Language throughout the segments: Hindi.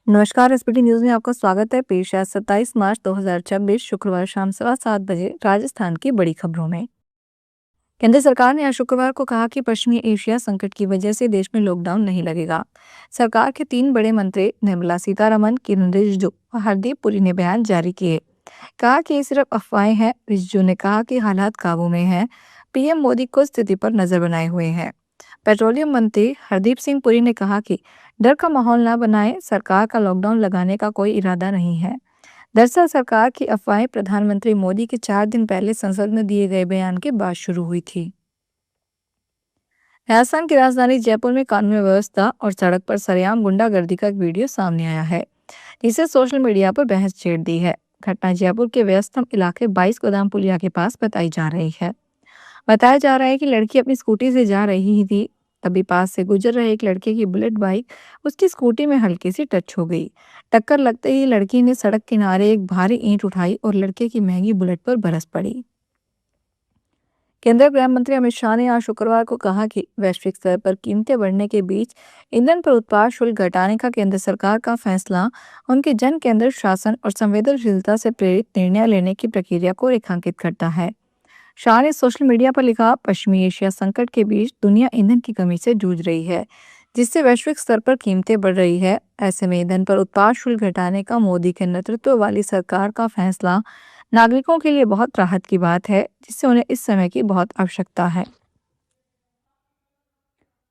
नमस्कार। एसपीटी न्यूज में आपका स्वागत है। पेश है 27 मार्च 2026 शुक्रवार शाम 7:15 राजस्थान की बड़ी खबरों में। केंद्र सरकार ने आज शुक्रवार को कहा कि पश्चिमी एशिया संकट की वजह से देश में लॉकडाउन नहीं लगेगा। सरकार के 3 बड़े मंत्री निर्मला सीतारमण, किरण रिजिजू और हरदीप पुरी ने बयान जारी किए। कहा कि ये सिर्फ अफवाहें हैं। रिजिजू ने कहा कि हालात काबू में हैं। पीएम मोदी को स्थिति पर नजर बनाए हुए हैं। पेट्रोलियम मंत्री हरदीप सिंह पुरी ने कहा कि डर का माहौल न बनाएं, सरकार का लॉकडाउन लगाने का कोई इरादा नहीं है। दरअसल सरकार की अफवाहें प्रधानमंत्री मोदी के 4 दिन पहले संसद में दिए गए बयान के बाद शुरू हुई थी। राजस्थान की राजधानी जयपुर में कानून व्यवस्था और सड़क पर सरेआम गुंडागर्दी का एक वीडियो सामने आया है, जिसे सोशल मीडिया पर बहस छेड़ दी है। घटना जयपुर के व्यस्तम इलाके 22 गोदाम पुलिया के पास बताई जा रही है। बताया जा रहा है कि लड़की अपनी स्कूटी से जा रही थी, तभी पास से गुजर रहे एक लड़के की बुलेट बाइक उसकी स्कूटी में हल्की सी टच हो गई। टक्कर लगते ही लड़की ने सड़क किनारे एक भारी ईंट उठाई और लड़के की महंगी बुलेट पर बरस पड़ी। केंद्रीय गृह मंत्री अमित शाह ने आज शुक्रवार को कहा कि वैश्विक स्तर पर कीमतें बढ़ने के बीच ईंधन पर उत्पाद शुल्क घटाने का केंद्र सरकार का फैसला उनके जन केंद्रित शासन और संवेदनशीलता से प्रेरित निर्णय लेने की प्रक्रिया को रेखांकित करता है। शाह ने सोशल मीडिया पर लिखा, पश्चिमी एशिया संकट के बीच दुनिया ईंधन की कमी से जूझ रही है, जिससे वैश्विक स्तर पर कीमतें बढ़ रही है। ऐसे में ईंधन पर उत्पाद शुल्क घटाने का मोदी के नेतृत्व वाली सरकार का फैसला नागरिकों के लिए बहुत राहत की बात है, जिससे उन्हें इस समय की बहुत आवश्यकता है।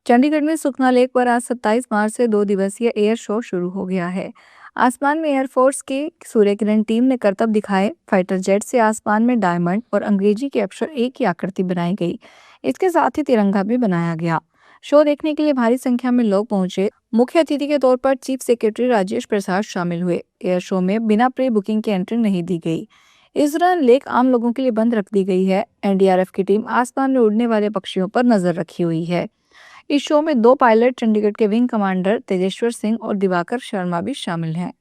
चंडीगढ़ में सुखना लेक पर आज 27 मार्च से 2 दिवसीय एयर शो शुरू हो गया है। आसमान में एयरफोर्स की सूर्य किरण टीम ने करतब दिखाए। फाइटर जेट से आसमान में डायमंड और अंग्रेजी के अक्षर ए की आकृति बनाई गई। इसके साथ ही तिरंगा भी बनाया गया। शो देखने के लिए भारी संख्या में लोग पहुंचे। मुख्य अतिथि के तौर पर चीफ सेक्रेटरी राजेश प्रसाद शामिल हुए। एयर शो में बिना प्री बुकिंग के एंट्री नहीं दी गई। इस दौरान लेक आम लोगों के लिए बंद रख दी गई है। एनडीआरएफ की टीम आसमान में उड़ने वाले पक्षियों पर नजर रखी हुई है। इस शो में 2 पायलट चंडीगढ़ के विंग कमांडर तेजेश्वर सिंह और दिवाकर शर्मा भी शामिल हैं।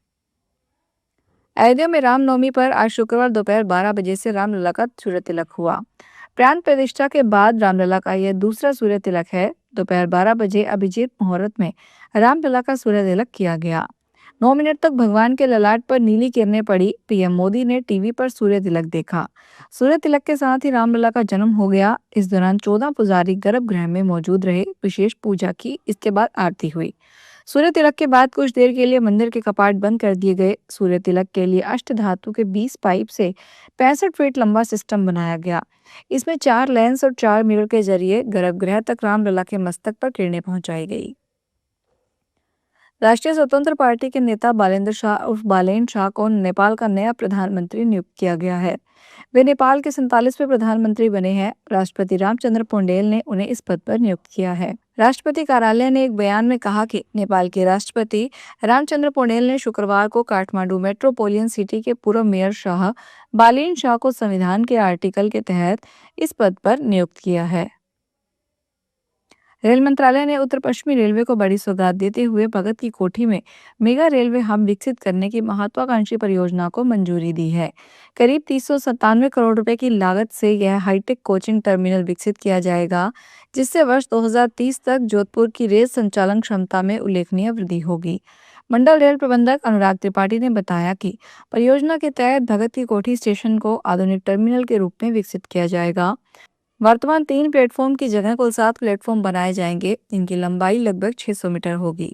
अयोध्या में रामनवमी पर आज शुक्रवार दोपहर 12 बजे से रामलला का सूर्य तिलक हुआ। प्राण प्रतिष्ठा के बाद रामलला का यह दूसरा सूर्य तिलक है। दोपहर 12 बजे अभिजीत मुहूर्त में रामलला का सूर्य तिलक किया गया। 9 मिनट तक भगवान के ललाट पर नीली किरणें पड़ी। पीएम मोदी ने टीवी पर सूर्य तिलक देखा। सूर्य तिलक के साथ ही रामलला का जन्म हो गया। इस दौरान 14 पुजारी गर्भगृह में मौजूद रहे, विशेष पूजा की। इसके बाद आरती हुई। सूर्य तिलक के बाद कुछ देर के लिए मंदिर के कपाट बंद कर दिए गए। सूर्य तिलक के लिए अष्ट धातु के 20 पाइप से 65 फीट लंबा सिस्टम बनाया गया। इसमें 4 लेंस और 4 मिरर के जरिए गर्भगृह तक रामलला के मस्तक पर किरणें पहुंचाई गई। राष्ट्रीय स्वतंत्र पार्टी के नेता बालेंद्र शाह उर्फ बालेन शाह को नेपाल का नया प्रधानमंत्री नियुक्त किया गया है। वे नेपाल के 47वें प्रधानमंत्री बने हैं। राष्ट्रपति रामचंद्र पौडेल ने उन्हें इस पद पर नियुक्त किया है। राष्ट्रपति कार्यालय ने एक बयान में कहा कि नेपाल के राष्ट्रपति रामचंद्र पौडेल ने शुक्रवार को काठमांडू मेट्रोपोलियन सिटी के पूर्व मेयर शाह बालेन शाह को संविधान के आर्टिकल के तहत इस पद पर नियुक्त किया है। रेल मंत्रालय ने उत्तर पश्चिमी रेलवे को बड़ी सौगात देते हुए भगत की कोठी में मेगा रेलवे हब विकसित करने की महत्वाकांक्षी परियोजना को मंजूरी दी है। करीब 397 करोड़ रुपए की लागत से यह हाईटेक कोचिंग टर्मिनल विकसित किया जाएगा, जिससे वर्ष 2030 तक जोधपुर की रेल संचालन क्षमता में उल्लेखनीय वृद्धि होगी। मंडल रेल प्रबंधक अनुराग त्रिपाठी ने बताया कि परियोजना के तहत भगत की कोठी स्टेशन को आधुनिक टर्मिनल के रूप में विकसित किया जाएगा। वर्तमान 3 प्लेटफॉर्म की जगह कुल 7 प्लेटफॉर्म बनाए जाएंगे। इनकी लंबाई लगभग 600 मीटर होगी।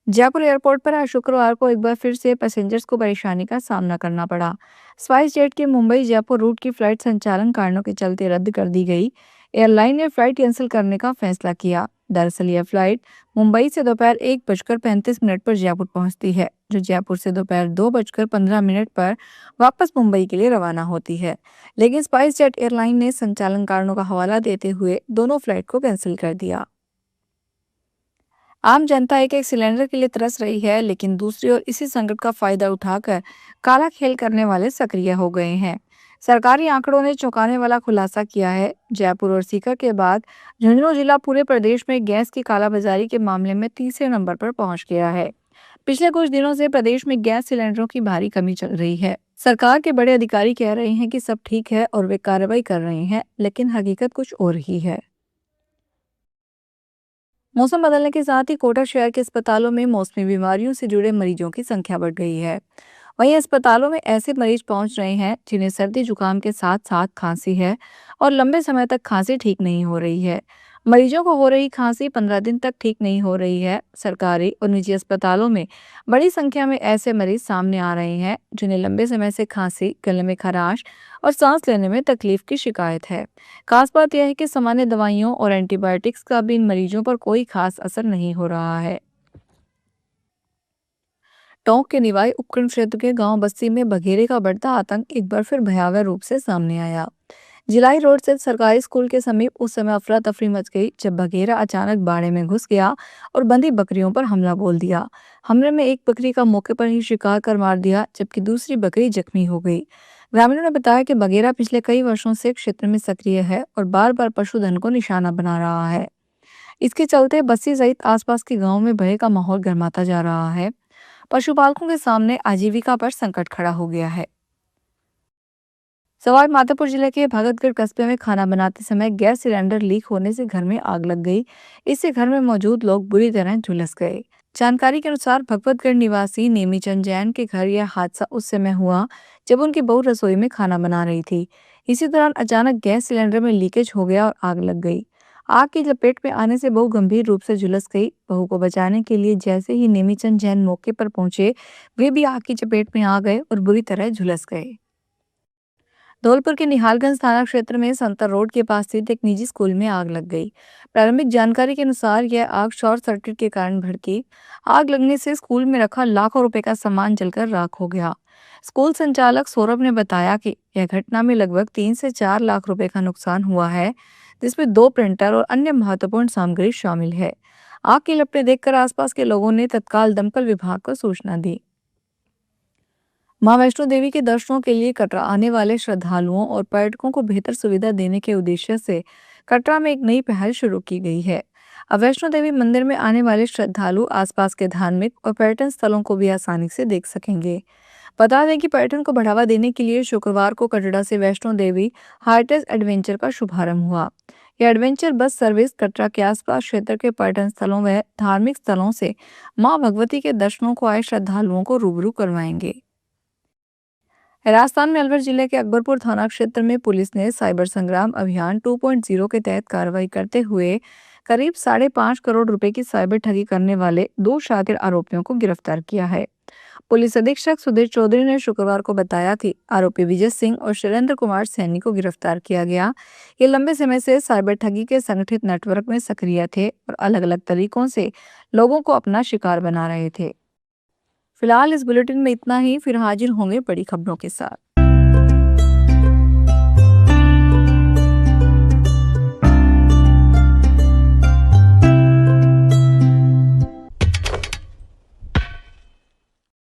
जयपुर एयरपोर्ट पर आज शुक्रवार को एक बार फिर से पैसेंजर्स को परेशानी का सामना करना पड़ा। स्पाइस जेट के मुंबई जयपुर रूट की फ्लाइट संचालन कारणों के चलते रद्द कर दी गई। एयरलाइन ने फ्लाइट कैंसिल करने का फैसला किया। दरअसल यह फ्लाइट मुंबई से दोपहर 1:35 पर जयपुर पहुंचती है, जो जयपुर से दोपहर 2:15 पर वापस मुंबई के लिए रवाना होती है। लेकिन स्पाइस जेट एयरलाइन ने संचालन कारणों का हवाला देते हुए दोनों फ्लाइट को कैंसिल कर दिया। आम जनता एक एक सिलेंडर के लिए तरस रही है, लेकिन दूसरी ओर इसी संकट का फायदा उठाकर काला खेल करने वाले सक्रिय हो गए हैं। सरकारी आंकड़ों ने चौंकाने वाला खुलासा किया है। जयपुर और सीकर के बाद झुंझुनू जिला पूरे प्रदेश में गैस की कालाबाजारी के मामले में तीसरे नंबर पर पहुंच गया है। पिछले कुछ दिनों से प्रदेश में गैस सिलेंडरों की भारी कमी चल रही है। सरकार के बड़े अधिकारी कह रहे हैं कि सब ठीक है और वे कार्रवाई कर रहे हैं, लेकिन हकीकत कुछ और ही है। मौसम बदलने के साथ ही कोटा शहर के अस्पतालों में मौसमी बीमारियों से जुड़े मरीजों की संख्या बढ़ गई है। वहीं अस्पतालों में ऐसे मरीज पहुंच रहे हैं जिन्हें सर्दी जुकाम के साथ साथ खांसी है और लंबे समय तक खांसी ठीक नहीं हो रही है। मरीजों को हो रही खांसी 15 दिन तक ठीक नहीं हो रही है। सरकारी और निजी अस्पतालों में बड़ी संख्या में ऐसे मरीज सामने आ रहे हैं जिन्हें लंबे समय से खांसी, गले में खराश और सांस लेने में तकलीफ की शिकायत है। खास बात यह है कि सामान्य दवाइयों और एंटीबायोटिक्स का भी इन मरीजों पर कोई खास असर नहीं हो रहा है। टोंक के निवाई उपखंड क्षेत्र के गांव बस्ती में बघेरे का बढ़ता आतंक एक बार फिर भयावह रूप से सामने आया। जिलाई रोड स्थित सरकारी स्कूल के समीप उस समय अफरा तफरी मच गई जब बघेरा अचानक बाड़े में घुस गया और बंधी बकरियों पर हमला बोल दिया। हमले में एक बकरी का मौके पर ही शिकार कर मार दिया जबकि दूसरी बकरी जख्मी हो गई। ग्रामीणों ने बताया कि बघेरा पिछले कई वर्षों से क्षेत्र में सक्रिय है और बार बार पशुधन को निशाना बना रहा है। इसके चलते बस्ती सहित आसपास के गांवों में भय का माहौल गर्माता जा रहा है। पशुपालकों के सामने आजीविका पर संकट खड़ा हो गया है। सवाई माधोपुर जिले के भगतगढ़ कस्बे में खाना बनाते समय गैस सिलेंडर लीक होने से घर में आग लग गई। इससे घर में मौजूद लोग बुरी तरह झुलस गए। जानकारी के अनुसार भगवतगढ़ निवासी नेमीचंद जैन के घर यह हादसा उस समय हुआ जब उनकी बहू रसोई में खाना बना रही थी। इसी दौरान अचानक गैस सिलेंडर में लीकेज हो गया और आग लग गई। आग की लपेट में आने से बहू गंभीर रूप से झुलस गई। बहू को बचाने के लिए जैसे ही नेमीचंद जैन मौके पर पहुंचे, वे भी आग की चपेट में आ गए और बुरी तरह झुलस गए। धौलपुर के निहालगंज थाना क्षेत्र में संतर रोड के पास स्थित एक निजी स्कूल में आग लग गई। प्रारंभिक जानकारी के अनुसार यह आग शॉर्ट सर्किट के कारण भड़की। आग लगने से स्कूल में रखा लाखों रुपए का सामान जलकर राख हो गया। स्कूल संचालक सौरभ ने बताया कि यह घटना में लगभग 3 से 4 लाख रुपए का नुकसान हुआ है, जिसमें 2 प्रिंटर और अन्य महत्वपूर्ण सामग्री शामिल है। आग की लपटें देखकर आसपास के लोगों ने तत्काल दमकल विभाग को सूचना दी। मां वैष्णो देवी के दर्शनों के लिए कटरा आने वाले श्रद्धालुओं और पर्यटकों को बेहतर सुविधा देने के उद्देश्य से कटरा में एक नई पहल शुरू की गई है। अब वैष्णो देवी मंदिर में आने वाले श्रद्धालु आसपास के धार्मिक और पर्यटन स्थलों को भी आसानी से देख सकेंगे। बता दें कि पर्यटन को बढ़ावा देने के लिए शुक्रवार को कटरा से वैष्णो देवी हार्टेज एडवेंचर का शुभारंभ हुआ। यह एडवेंचर बस सर्विस कटरा के आसपास क्षेत्र के पर्यटन स्थलों व धार्मिक स्थलों से मां भगवती के दर्शनों को आए श्रद्धालुओं को रूबरू करवाएंगे। राजस्थान में अलवर जिले के अकबरपुर थाना क्षेत्र में पुलिस ने साइबर संग्राम अभियान 2.0 के तहत कार्रवाई करते हुए करीब 5.5 करोड़ रुपए की साइबर ठगी करने वाले 2 शातिर आरोपियों को गिरफ्तार किया है। पुलिस अधीक्षक सुधीर चौधरी ने शुक्रवार को बताया कि आरोपी विजय सिंह और शैलेंद्र कुमार सैनी को गिरफ्तार किया गया। ये लंबे समय से साइबर ठगी के संगठित नेटवर्क में सक्रिय थे और अलग अलग तरीकों से लोगों को अपना शिकार बना रहे थे। फिलहाल इस बुलेटिन में इतना ही, फिर हाजिर होंगे बड़ी खबरों के साथ।